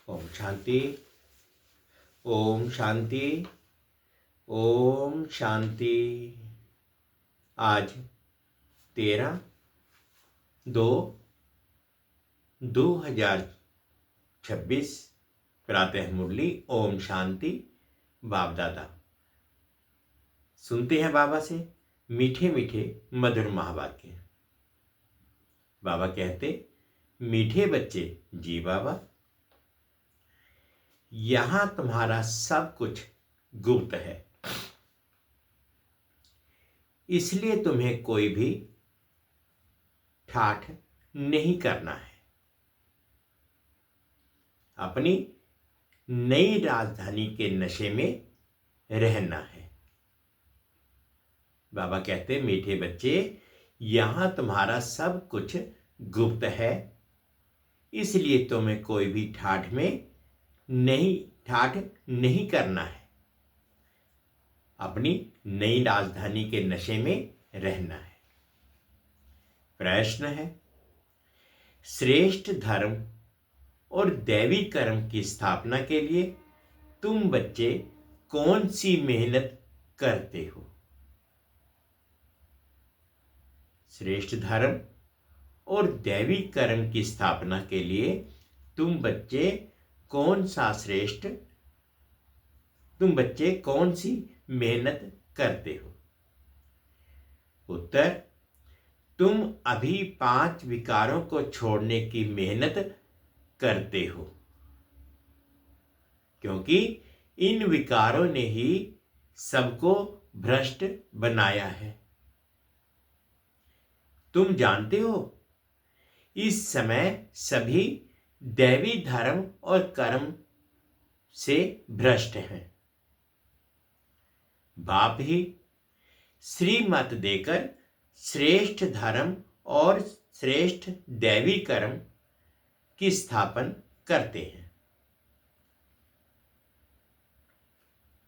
ओम शांति। ओम शांति। ओम शांति। आज 13/2/2026 प्रातः मुरली। ओम शांति। बाप दादा सुनते हैं बाबा से मीठे मीठे मधुर महावाक्य। बाबा कहते, मीठे बच्चे जी बाबा, यहां तुम्हारा सब कुछ गुप्त है, इसलिए तुम्हें कोई भी ठाठ नहीं करना है। अपनी नई राजधानी के नशे में रहना है। बाबा कहते, मीठे बच्चे, यहां तुम्हारा सब कुछ गुप्त है, इसलिए तुम्हें कोई भी ठाठ नहीं करना है। अपनी नई राजधानी के नशे में रहना है। प्रश्न है, श्रेष्ठ धर्म और दैवी कर्म की स्थापना के लिए तुम बच्चे कौन सी मेहनत करते हो? श्रेष्ठ धर्म और दैवी कर्म की स्थापना के लिए तुम बच्चे कौन सी मेहनत करते हो? उत्तर, तुम अभी 5 विकारों को छोड़ने की मेहनत करते हो, क्योंकि इन विकारों ने ही सबको भ्रष्ट बनाया है। तुम जानते हो, इस समय सभी दैवी धर्म और कर्म से भ्रष्ट हैं। बाप ही श्रीमत देकर श्रेष्ठ धर्म और श्रेष्ठ दैवी कर्म की स्थापन करते हैं।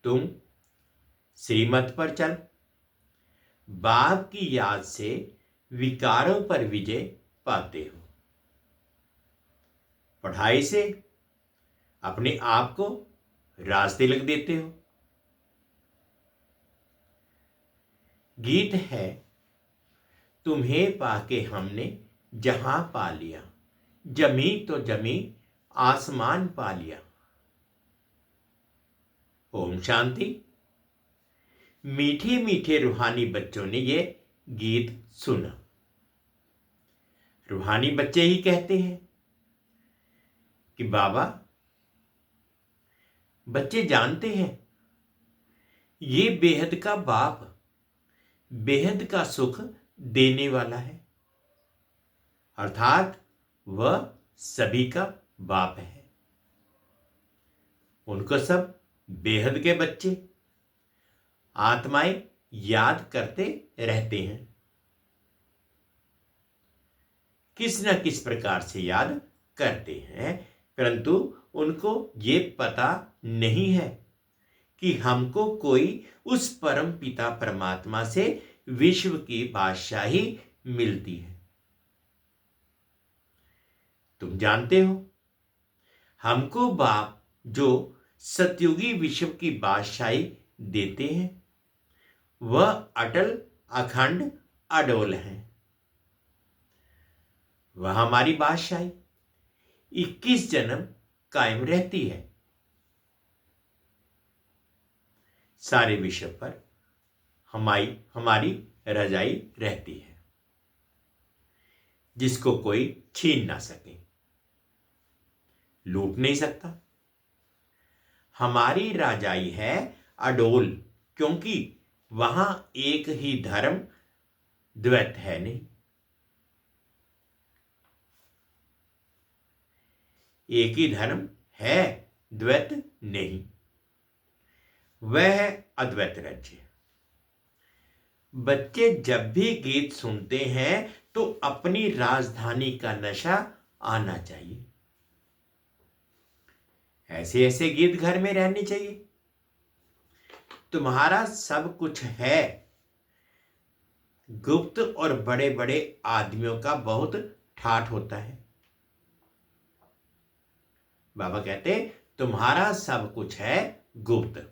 तुम श्रीमत पर चल बाप की याद से विकारों पर विजय पाते हो। पढ़ाई से अपने आप को राज तिलक देते हो। गीत है, तुम्हें पाके हमने जहां पा लिया, जमी तो जमी आसमान पा लिया। ओम शांति। मीठे मीठे रूहानी बच्चों ने ये गीत सुना। रूहानी बच्चे ही कहते हैं कि बाबा, बच्चे जानते हैं ये बेहद का बाप बेहद का सुख देने वाला है, अर्थात वह सभी का बाप है। उनको सब बेहद के बच्चे आत्माएं याद करते रहते हैं। किस न किस प्रकार से याद करते हैं, परंतु उनको ये पता नहीं है कि हमको कोई उस परम पिता परमात्मा से विश्व की बादशाही मिलती है। तुम जानते हो, हमको बाप जो सतयुगी विश्व की बादशाही देते हैं, वह अटल अखंड अडोल है। वह हमारी बादशाही 21 जन्म कायम रहती है। सारे विश्व पर हमारी रजाई रहती है, जिसको कोई छीन ना सके, लूट नहीं सकता। हमारी राजाई है अडोल, क्योंकि वहां एक ही धर्म द्वैत है नहीं। एक ही धर्म है, द्वैत नहीं। वह है अद्वैत राज्य। बच्चे जब भी गीत सुनते हैं तो अपनी राजधानी का नशा आना चाहिए। ऐसे ऐसे गीत घर में रहने चाहिए। तुम्हारा सब कुछ है। गुप्त और बड़े बड़े आदमियों का बहुत ठाठ होता है। बाबा कहते तुम्हारा सब कुछ है गुप्त,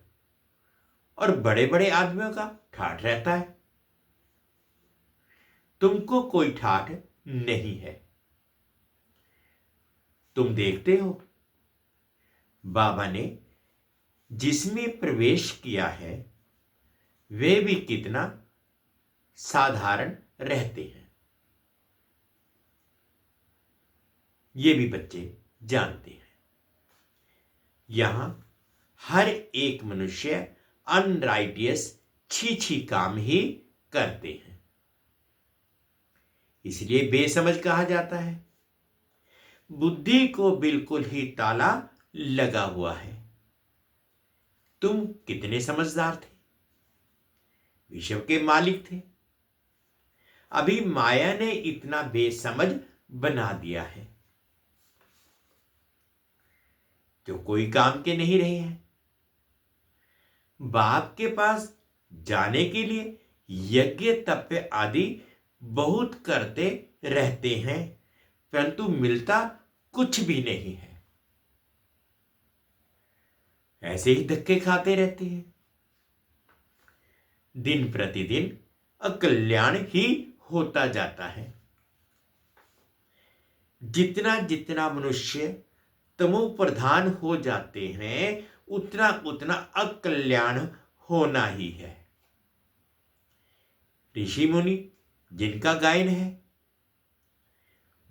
और बड़े बड़े आदमियों का ठाठ रहता है, तुमको कोई ठाठ नहीं है। तुम देखते हो बाबा ने जिसमें प्रवेश किया है वे भी कितना साधारण रहते हैं, ये भी बच्चे जानते हैं। यहां हर एक मनुष्य अनराइटियस छी काम ही करते हैं, इसलिए बेसमझ कहा जाता है। बुद्धि को बिल्कुल ही ताला लगा हुआ है। तुम कितने समझदार थे, विश्व के मालिक थे, अभी माया ने इतना बेसमझ बना दिया है जो कोई काम के नहीं रहे हैं। बाप के पास जाने के लिए यज्ञ तप आदि बहुत करते रहते हैं, परंतु मिलता कुछ भी नहीं है। ऐसे ही धक्के खाते रहते हैं, दिन प्रतिदिन अकल्याण ही होता जाता है। जितना जितना मनुष्य तमो प्रधान हो जाते हैं उतना उतना अकल्याण होना ही है। ऋषि मुनि जिनका गायन है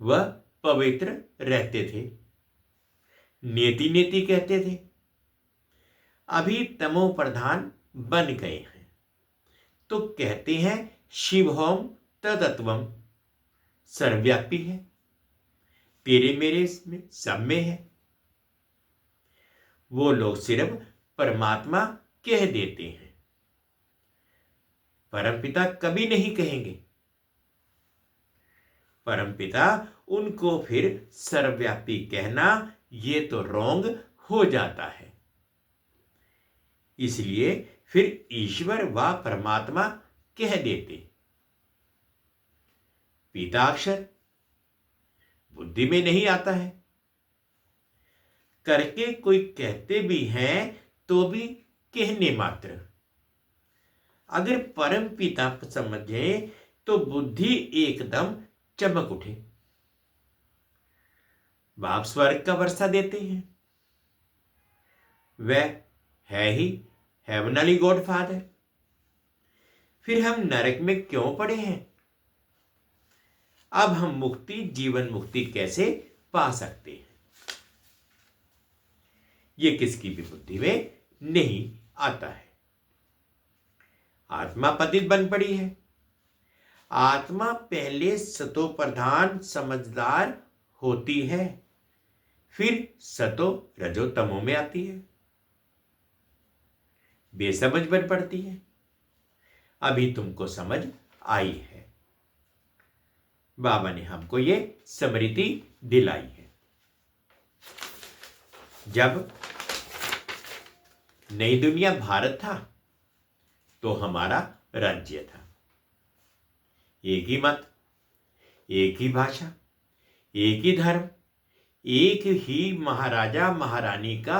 वह पवित्र रहते थे, नेति नेति कहते थे, अभी तमो प्रधान बन गए हैं तो कहते हैं शिवोम तदत्वम, सर्वव्यापी है, तेरे मेरे में सब में है। वो लोग सिर्फ परमात्मा कह देते हैं, परमपिता कभी नहीं कहेंगे। परमपिता उनको फिर सर्वव्यापी कहना ये तो रॉन्ग हो जाता है, इसलिए फिर ईश्वर व परमात्मा कह देते। पिताक्षर बुद्धि में नहीं आता है, करके कोई कहते भी हैं तो भी कहने मात्र। अगर परम पिता समझे तो बुद्धि एकदम चमक उठे। बाप स्वर्ग का वर्षा देते हैं, वह है ही हेवनली गॉड फादर, फिर हम नरक में क्यों पड़े हैं? अब हम मुक्ति, जीवन मुक्ति कैसे पा सकते हैं? ये किसकी भी बुद्धि में नहीं आता है। आत्मा पतित बन पड़ी है। आत्मा पहले सतो प्रधान समझदार होती है, फिर सतो रजो तमो में आती है, बेसमझ बन पड़ती है। अभी तुमको समझ आई है, बाबा ने हमको ये स्मृति दिलाई है। जब नई दुनिया भारत था तो हमारा राज्य था, एक ही मत, एक ही भाषा, एक ही धर्म, एक ही महाराजा महारानी का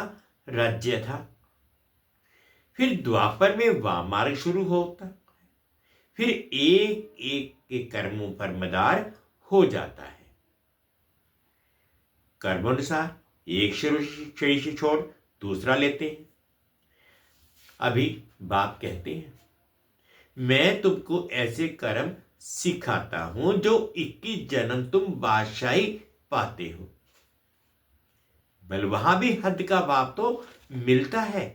राज्य था। फिर द्वापर में वामार्ग शुरू होता, फिर एक एक के कर्मों पर मदार हो जाता है। कर्मानुसार एक शरीर से छोड़ दूसरा लेते हैं। अभी बाप कहते हैं मैं तुमको ऐसे कर्म सिखाता हूं जो 21 जन्म तुम बादशाही पाते हो। बल वहां भी हद का बाप तो मिलता है,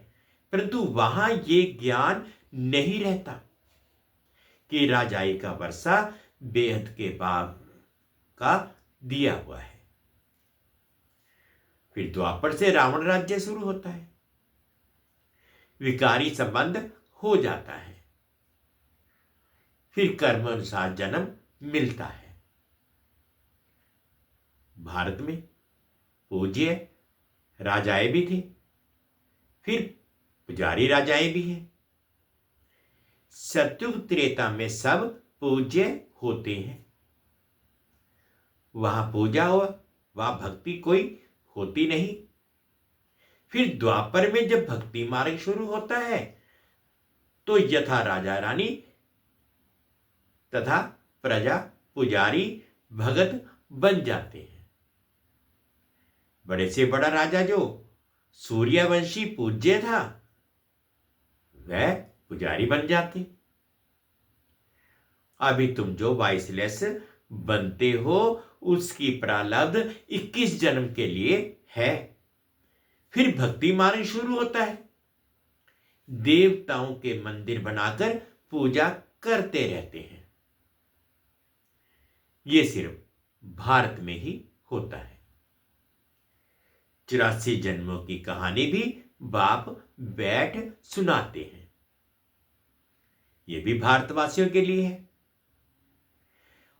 परंतु वहां ये ज्ञान नहीं रहता कि राजाई का वर्षा बेहद के बाप का दिया हुआ है। फिर द्वापर से रावण राज्य शुरू होता है, विकारी संबंध हो जाता है, फिर कर्म अनुसार जन्म मिलता है। भारत में पूज्य राजाएं भी थे, फिर पुजारी राजाएं भी हैं। सतयुग त्रेता में सब पूज्य होते हैं। वहां पूजा हो वहां भक्ति कोई होती नहीं, फिर द्वापर में जब भक्ति मार्ग शुरू होता है तो यथा राजा रानी तथा प्रजा पुजारी भगत बन जाते हैं। बड़े से बड़ा राजा जो सूर्यवंशी पूज्य था वह पुजारी बन जाते। अभी तुम जो वाइसलेस बनते हो उसकी प्रारब्ध 21 जन्म के लिए है। फिर भक्ति मार्ग शुरू होता है। देवताओं के मंदिर बनाकर पूजा करते रहते हैं। यह सिर्फ भारत में ही होता है। 84 जन्मों की कहानी भी बाप बैठ सुनाते हैं। यह भी भारतवासियों के लिए है।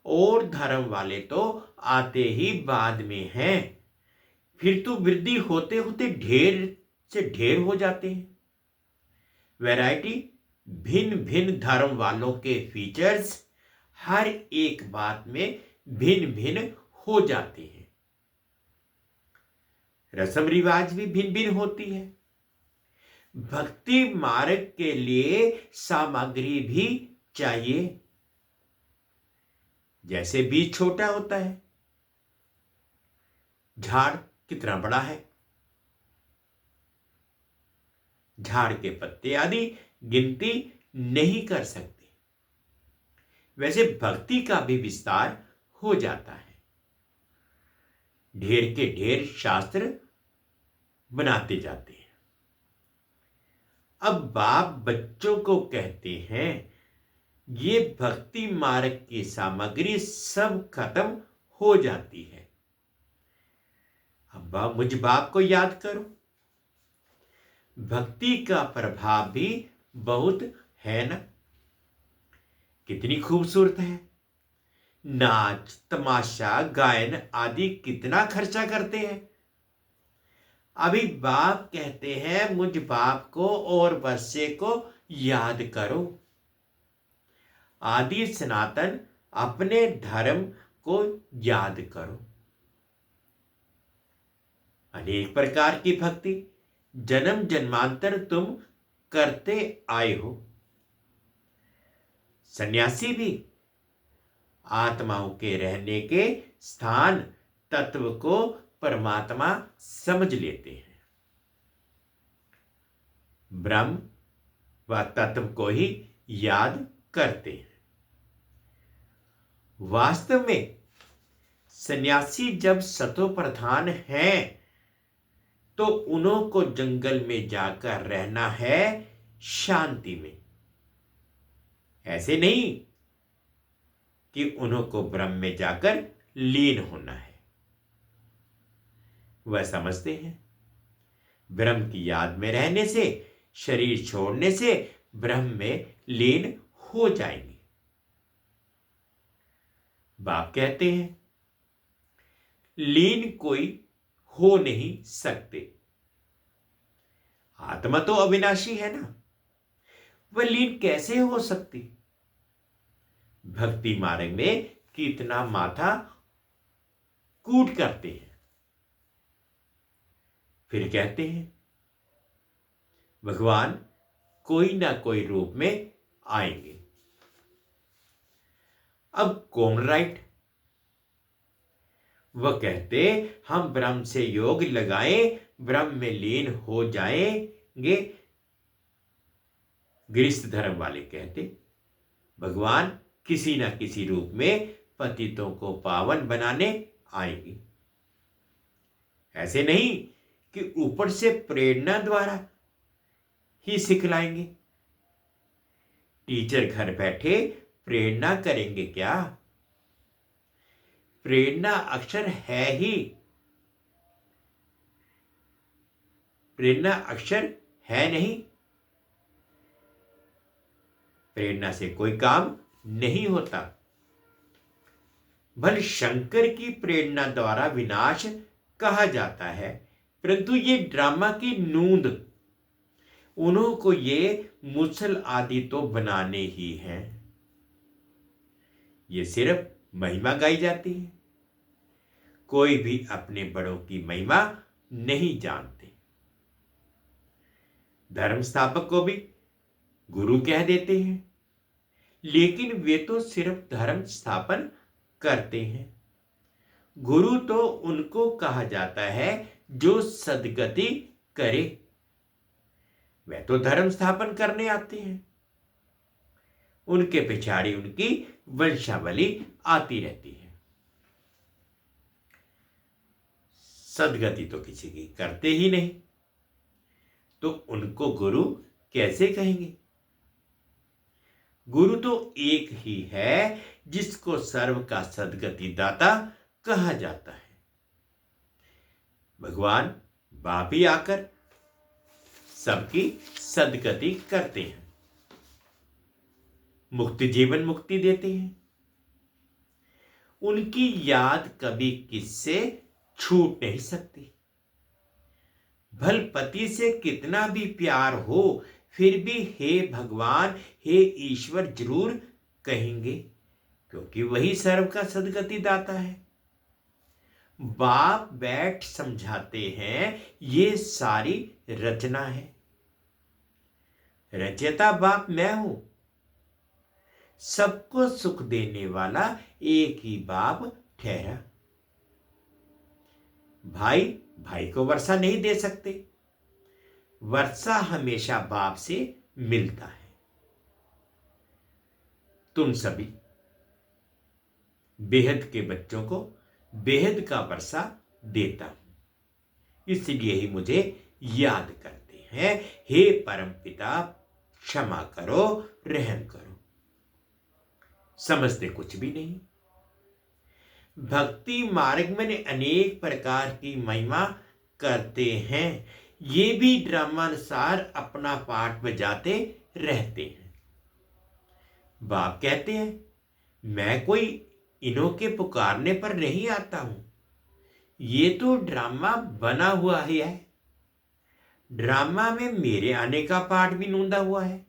और धर्म वाले तो आते ही बाद में हैं। फिर तो वृद्धि होते होते ढेर से ढेर हो जाते हैं। वैरायटी, भिन्न भिन्न धर्म वालों के फीचर्स हर एक बात में भिन्न भिन्न हो जाते हैं। रस्म रिवाज भी भिन्न भिन्न होती है। भक्ति मार्ग के लिए सामग्री भी चाहिए। जैसे बीज छोटा होता है, झाड़ कितना बड़ा है, झाड़ के पत्ते आदि गिनती नहीं कर सकते। वैसे भक्ति का भी विस्तार हो जाता है। ढेर के ढेर शास्त्र बनाते जाते हैं। अब बाप बच्चों को कहते हैं ये भक्ति मार्ग की सामग्री सब खत्म हो जाती है। अब मुझ बाप को याद करो। भक्ति का प्रभाव भी बहुत है ना। कितनी खूबसूरत है। नाच तमाशा गायन आदि कितना खर्चा करते हैं। अभी बाप कहते हैं मुझ बाप को और बच्चे को याद करो। आदि सनातन अपने धर्म को याद करो। अनेक प्रकार की भक्ति जन्म जन्मांतर तुम करते आए हो। सन्यासी भी आत्माओं के रहने के स्थान तत्व को परमात्मा समझ लेते हैं। ब्रह्म व तत्व को ही याद करते हैं। वास्तव में सन्यासी जब सतो प्रधान हैं तो उन्हों को जंगल में जाकर रहना है शांति में। ऐसे नहीं कि उन्हों को ब्रह्म में जाकर लीन होना है। वह समझते हैं ब्रह्म की याद में रहने से, शरीर छोड़ने से ब्रह्म में लीन हो जाएंगे। बाप कहते हैं लीन कोई हो नहीं सकते। आत्मा तो अविनाशी है ना, वह लीन कैसे हो सकती। भक्ति मार्ग में कितना माथा कूट करते हैं। फिर कहते हैं भगवान कोई ना कोई रूप में आएंगे। अब कौन राइट। वह कहते हम ब्रह्म से योग लगाएं, ब्रह्म में लीन हो जाएंगे। गृहस्थ धर्म वाले कहते भगवान किसी न किसी रूप में पतितों को पावन बनाने आएंगे। ऐसे नहीं कि ऊपर से प्रेरणा द्वारा ही सिखलाएंगे। टीचर घर बैठे प्रेरणा करेंगे क्या। प्रेरणा अक्षर है ही। प्रेरणा अक्षर है नहीं। प्रेरणा से कोई काम नहीं होता। भले शंकर की प्रेरणा द्वारा विनाश कहा जाता है, परंतु ये ड्रामा की नूंद उन्हों को ये मुसल आदि तो बनाने ही हैं। ये सिर्फ महिमा गाई जाती है। कोई भी अपने बड़ों की महिमा नहीं जानते। धर्म स्थापक को भी गुरु कह देते हैं, लेकिन वे तो सिर्फ धर्म स्थापन करते हैं। गुरु तो उनको कहा जाता है जो सद्गति करे। वे तो धर्म स्थापन करने आते हैं, उनके पिछाड़ी उनकी वंशावली आती रहती है। सद्गति तो किसी की करते ही नहीं, तो उनको गुरु कैसे कहेंगे? गुरु तो एक ही है जिसको सर्व का सद्गति दाता कहा जाता है। भगवान बाप ही आकर सबकी सद्गति करते हैं, मुक्ति जीवन मुक्ति देते हैं। उनकी याद कभी किससे छूट नहीं सकती। भल पति से कितना भी प्यार हो, फिर भी हे भगवान, हे ईश्वर जरूर कहेंगे, क्योंकि वही सर्व का सद्गति दाता है। बाप बैठ समझाते हैं, ये सारी रचना है। रचयिता बाप मैं हूं। सबको सुख देने वाला एक ही बाप ठहरा। भाई भाई को वर्षा नहीं दे सकते, वर्षा हमेशा बाप से मिलता है। तुम सभी बेहद के बच्चों को बेहद का वर्षा देता हूं, इसलिए ही मुझे याद करते हैं। हे परम पिता, क्षमा करो, रहम करो। समझते कुछ भी नहीं। भक्ति मार्ग में अनेक प्रकार की महिमा करते हैं, ये भी ड्रामानुसार अपना पाठ बजाते रहते हैं। बाप कहते हैं, मैं कोई इन्हों के पुकारने पर नहीं आता हूं, ये तो ड्रामा बना हुआ ही है। ड्रामा में मेरे आने का पाठ भी नूंदा हुआ है।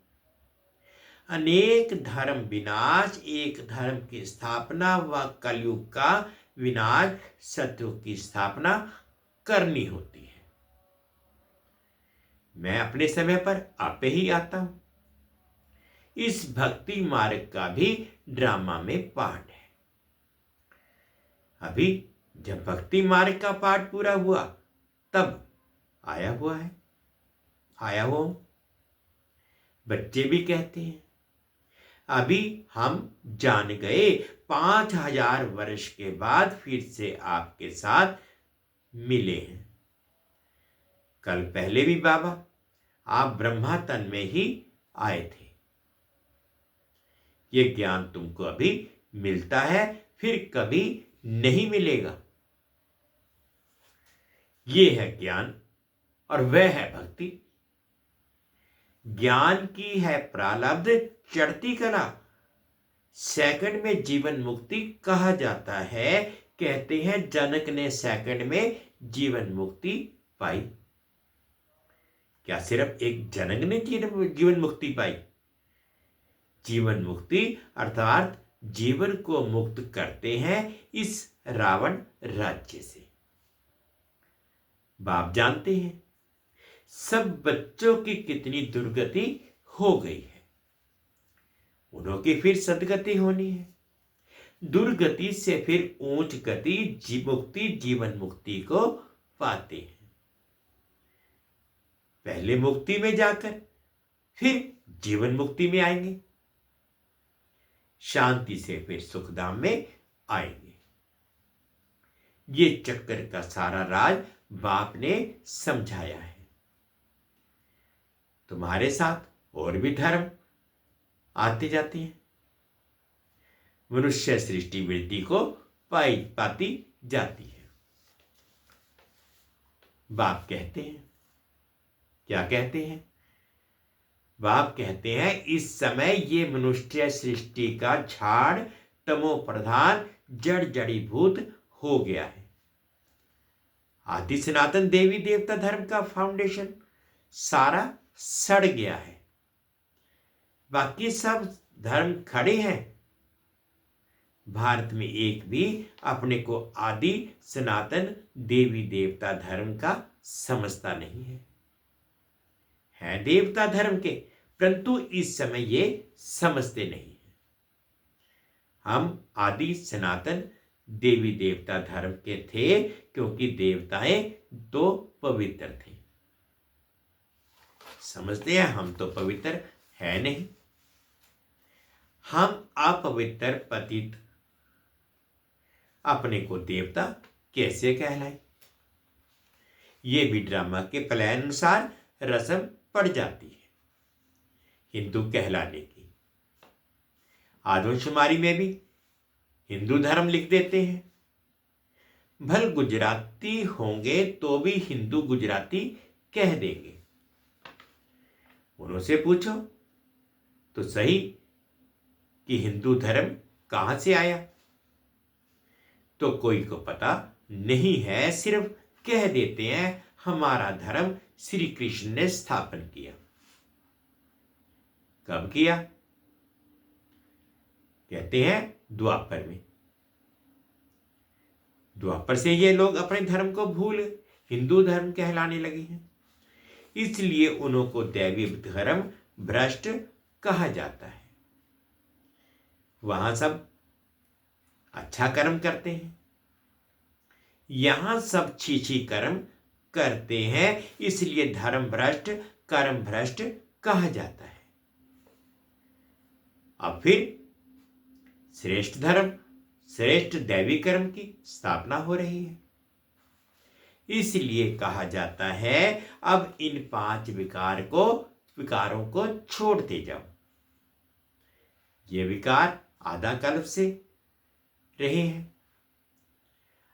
अनेक धर्म विनाश, एक धर्म की स्थापना व कलयुग का विनाश, सत्युग की स्थापना करनी होती है। मैं अपने समय पर आपे ही आता हूं। इस भक्ति मार्ग का भी ड्रामा में पाठ है। अभी जब भक्ति मार्ग का पाठ पूरा हुआ, तब आया हुआ हूं। बच्चे भी कहते हैं, अभी हम जान गए, 5000 वर्ष के बाद फिर से आपके साथ मिले हैं। कल पहले भी बाबा आप ब्रह्मा तन में ही आए थे। ये ज्ञान तुमको अभी मिलता है, फिर कभी नहीं मिलेगा। ये है ज्ञान और वह है भक्ति। ज्ञान की है प्रारब्ध चढ़ती कला, सेकंड में जीवन मुक्ति कहा जाता है। कहते हैं जनक ने सेकंड में जीवन मुक्ति पाई। क्या सिर्फ एक जनक ने जीवन मुक्ति पाई? जीवन मुक्ति अर्थात जीवन को मुक्त करते हैं इस रावण राज्य से। बाप जानते हैं सब बच्चों की कितनी दुर्गति हो गई है, उन्हों की फिर सदगति होनी है। दुर्गति से फिर ऊंच गति मुक्ति जीवन मुक्ति को पाते हैं। पहले मुक्ति में जाकर फिर जीवन मुक्ति में आएंगे, शांति से फिर सुखधाम में आएंगे। ये चक्कर का सारा राज बाप ने समझाया है। तुम्हारे साथ और भी धर्म आते जाते हैं, मनुष्य सृष्टि वृद्धि को पाती जाती है। बाप कहते हैं, क्या कहते हैं? बाप कहते हैं इस समय ये मनुष्य सृष्टि का झाड़ तमो प्रधान जड़ जड़ीभूत हो गया है। आदि सनातन देवी देवता धर्म का फाउंडेशन सारा सड़ गया है, बाकी सब धर्म खड़े हैं। भारत में एक भी अपने को आदि सनातन देवी देवता धर्म का समझता नहीं है। हैं देवता धर्म के, परंतु इस समय ये समझते नहीं हैं। हम आदि सनातन देवी देवता धर्म के थे, क्योंकि देवताएं तो पवित्र थे। समझते हैं हम तो पवित्र है नहीं, हम अपवित्र पतित अपने को देवता कैसे कहलाएं? ये भी ड्रामा के प्लान अनुसार रस्म पड़ जाती है हिंदू कहलाने की। आदमशुमारी में भी हिंदू धर्म लिख देते हैं। भल गुजराती होंगे तो भी हिंदू गुजराती कह देंगे। उन्होंने पूछो तो सही कि हिंदू धर्म कहां से आया, तो कोई को पता नहीं है, सिर्फ कह देते हैं हमारा धर्म श्री कृष्ण ने स्थापन किया। कब किया? कहते हैं द्वापर में। द्वापर से ये लोग अपने धर्म को भूल हिंदू धर्म कहलाने लगे हैं, इसलिए उनको दैवी धर्म भ्रष्ट कहा जाता है। वहां सब अच्छा कर्म करते हैं, यहां सब छीछी कर्म करते हैं, इसलिए धर्म भ्रष्ट कर्म भ्रष्ट कहा जाता है। अब फिर श्रेष्ठ धर्म श्रेष्ठ दैवी कर्म की स्थापना हो रही है, इसलिए कहा जाता है अब इन 5 विकारों को छोड़ते जाओ। ये विकार आधा कल्प से रहे हैं,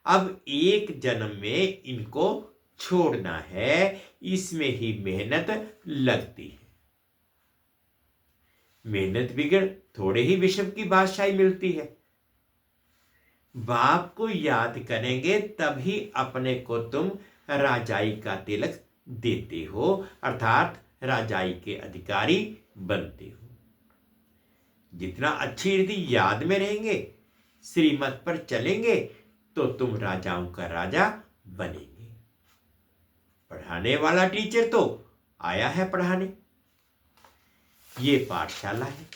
अब एक जन्म में इनको छोड़ना है, इसमें ही मेहनत लगती है। मेहनत बिगड़ थोड़े ही विश्व की बादशाही मिलती है। बाप को याद करेंगे तभी अपने को तुम राजाई का तिलक देते हो, अर्थात राजाई के अधिकारी बनते हो। जितना अच्छी रीति याद में रहेंगे, श्रीमत पर चलेंगे, तो तुम राजाओं का राजा बनेंगे। पढ़ाने वाला टीचर तो आया है पढ़ाने, ये पाठशाला है।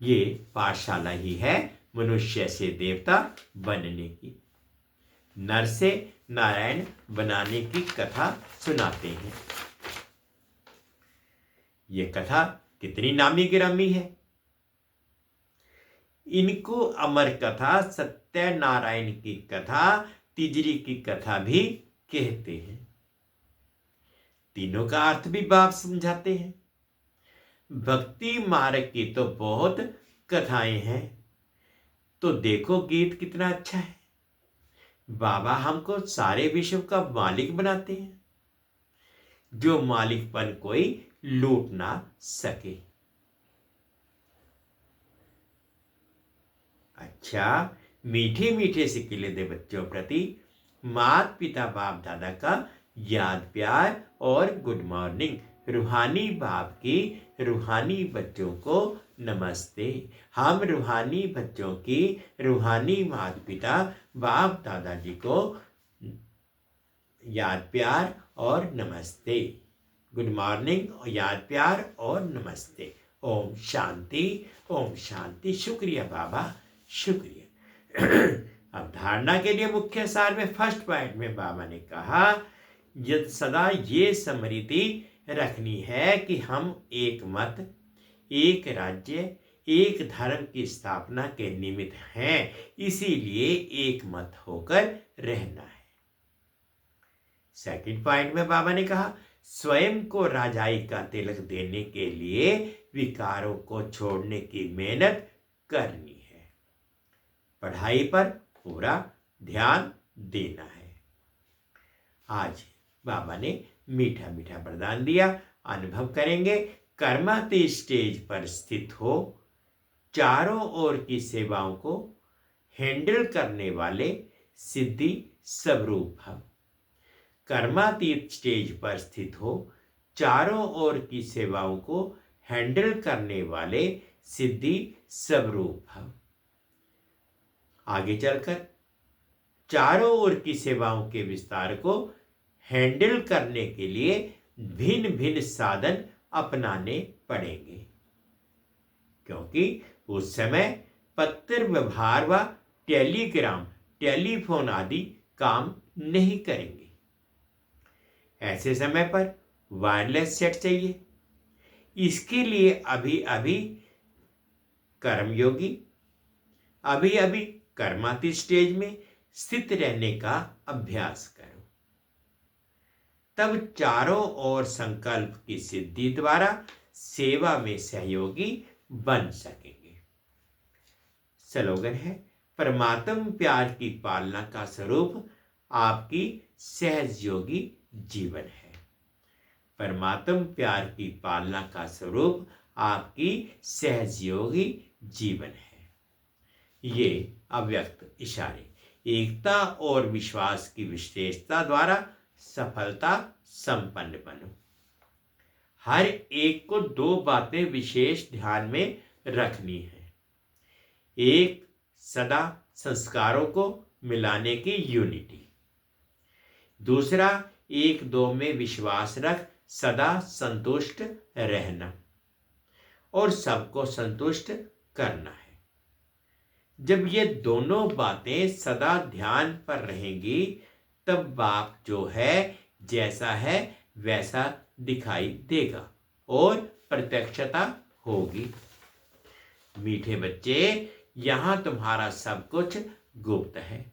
ये पाठशाला ही है मनुष्य से देवता बनने की, नर से नारायण बनाने की कथा सुनाते हैं। ये कथा कितनी नामी गिरामी है। इनको अमर कथा, सत्यनारायण की कथा, तिजरी की कथा भी कहते हैं। तीनों का अर्थ भी बाप समझाते हैं। भक्ति मार्ग की तो बहुत कथाएं हैं, तो देखो गीत कितना अच्छा है। बाबा हमको सारे विश्व का मालिक बनाते हैं, जो मालिकपन कोई लूट ना सके। अच्छा, मीठे मीठे से खिले दे बच्चों प्रति माता पिता बाप दादा का याद प्यार और गुड मॉर्निंग। रूहानी बाप की रूहानी बच्चों को नमस्ते। हम रूहानी बच्चों की रूहानी माता पिता बाप दादाजी को याद प्यार और नमस्ते, गुड मॉर्निंग, याद प्यार और नमस्ते। ओम शांति, ओम शांति। शुक्रिया बाबा, शुक्रिया। अब धारणा के लिए मुख्य सार में फर्स्ट पॉइंट में बाबा ने कहा, यदि सदा ये स्मृति रखनी है कि हम एक मत, एक राज्य, एक धर्म की स्थापना के निमित्त हैं, इसीलिए एक मत होकर रहना है। सेकंड पॉइंट में बाबा ने कहा, स्वयं को राजाई का तिलक देने के लिए विकारों को छोड़ने की मेहनत करनी है, पढ़ाई पर पूरा ध्यान देना है। आज बाबा ने मीठा मीठा वरदान दिया, अनुभव करेंगे। कर्मातीत स्टेज पर स्थित हो, चारों ओर की सेवाओं को हैंडल करने वाले सिद्धि स्वरूप भव। कर्मातीत स्टेज पर स्थित हो, चारों ओर की सेवाओं को हैंडल करने वाले सिद्धि स्वरूप भव। आगे चलकर चारों ओर की सेवाओं के विस्तार को हैंडल करने के लिए भिन्न भिन्न साधन अपनाने पड़ेंगे, क्योंकि उस समय पत्र व्यवहार व टेलीग्राम, टेलीफोन आदि काम नहीं करेंगे। ऐसे समय पर वायरलेस सेट चाहिए। इसके लिए अभी अभी कर्मयोगी, अभी अभी कर्माती स्टेज में स्थित रहने का अभ्यास करो। तब चारों ओर संकल्प की सिद्धि द्वारा सेवा में सहयोगी बन सकेंगे। स्लोगन है, परमात्म प्यार की पालना का स्वरूप आपकी सहजयोगी जीवन है। परमात्म प्यार की पालना का स्वरूप आपकी सहजयोगी जीवन है। ये अव्यक्त इशारे एकता और विश्वास की विशेषता द्वारा सफलता संपन्न बनो। हर एक को दो बातें विशेष ध्यान में रखनी है। एक, सदा संस्कारों को मिलाने की यूनिटी। दूसरा, एक दो में विश्वास रख सदा संतुष्ट रहना और सबको संतुष्ट करना है। जब ये दोनों बातें सदा ध्यान पर रहेंगी, तब बाप जो है जैसा है वैसा दिखाई देगा और प्रत्यक्षता होगी। मीठे बच्चे, यहां तुम्हारा सब कुछ गुप्त है,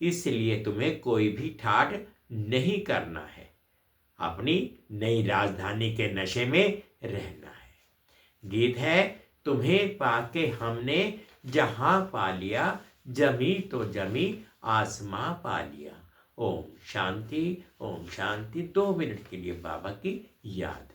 इसलिए तुम्हें कोई भी ठाठ नहीं करना है। अपनी नई राजधानी के नशे में रहना है। गीत है, तुम्हें पाके हमने जहां पा लिया, जमी तो जमी आसमां पा लिया। ओम शांति, ओम शांति। 2 मिनट के लिए बाबा की याद में।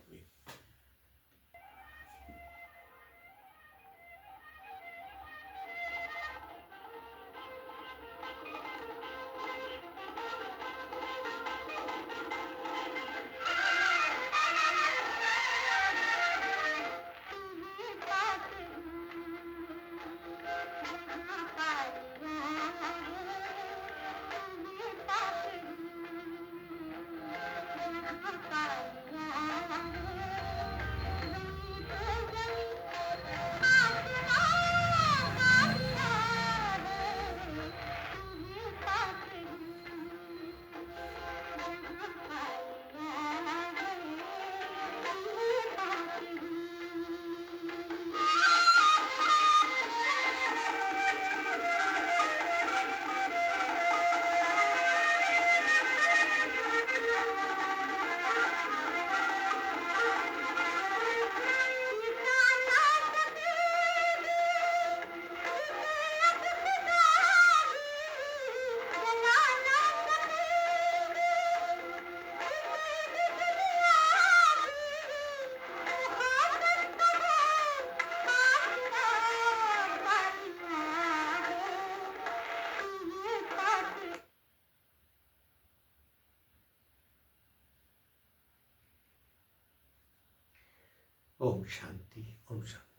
ओम शांति, ओम शांति।